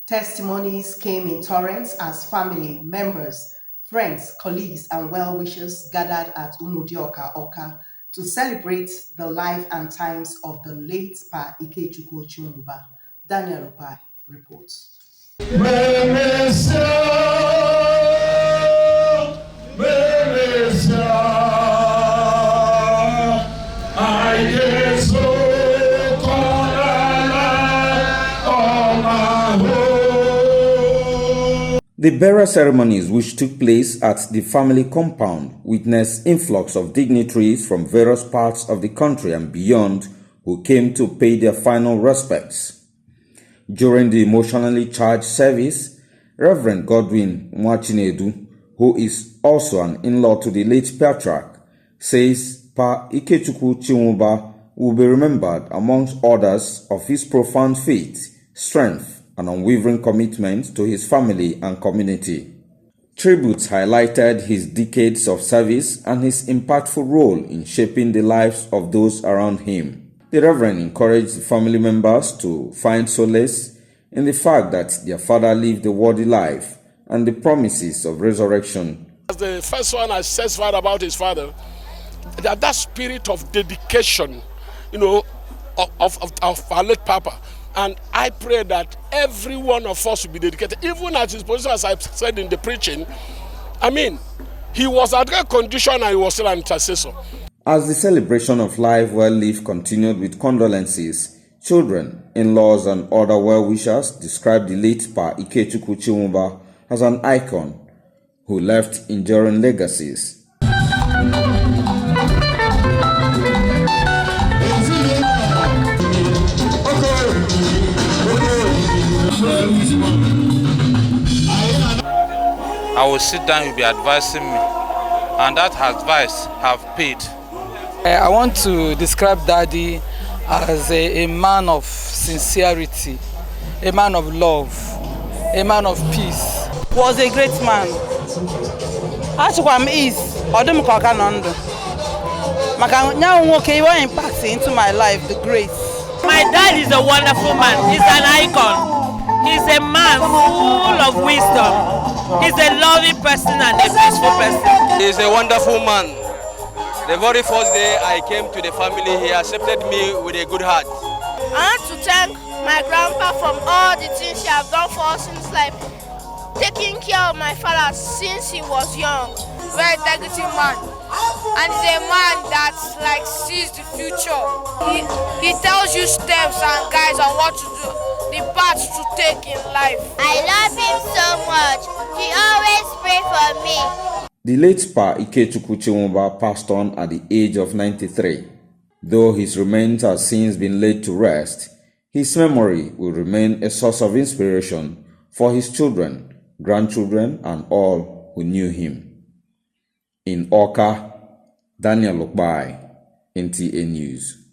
Testimonies came in torrents as family, members, friends, colleagues, and well-wishers gathered at Umudioka Oka to celebrate the life and times of the late Pa Ikechukwu Chinwuba. Daniel Opai reports. The burial ceremonies, which took place at the family compound, witnessed influx of dignitaries from various parts of the country and beyond who came to pay their final respects. During the emotionally charged service, Reverend Godwin Mwachinedu, who is also an in-law to the late patriarch, says Pa Ikechukwu Chinwuba will be remembered amongst others of his profound faith, strength, and unwavering commitment to his family and community. Tributes highlighted his decades of service and his impactful role in shaping the lives of those around him. The Reverend encouraged the family members to find solace in the fact that their father lived a worthy life and the promises of resurrection. As the first one has testified about his father, that spirit of dedication, of our late Papa. And I pray that every one of us will be dedicated, even at his position, as I said in the preaching. I mean, he was at that condition and he was still an intercessor. As the celebration of life well lived continued with condolences, children, in-laws, and other well-wishers described the late Pa Ikechukwu Chinwuba as an icon who left enduring legacies. I will sit down, you'll be advising me, and that advice have paid. I want to describe Daddy as a man of sincerity, a man of love, a man of peace. Was a great man. Achikwam is odum koka nondo. Maka nya nwoke he impact into my life the grace. My dad is a wonderful man. He's an icon. He's a man full of wisdom. He's a loving person and a peaceful person. He's a wonderful man. The very first day I came to the family, he accepted me with a good heart. I want to thank my grandpa from all the things he has done for us since life. Taking care of my father since he was young. Very integrity man. And he's a man that sees the future. He tells you steps and guides on what to do, the path to take in life. I love him so much. He always prays for me. The late Pa Ikechukwu Chinwuba passed on at the age of 93. Though his remains have since been laid to rest, his memory will remain a source of inspiration for his children, grandchildren, and all who knew him. In Oka, Daniel Opai, NTA News.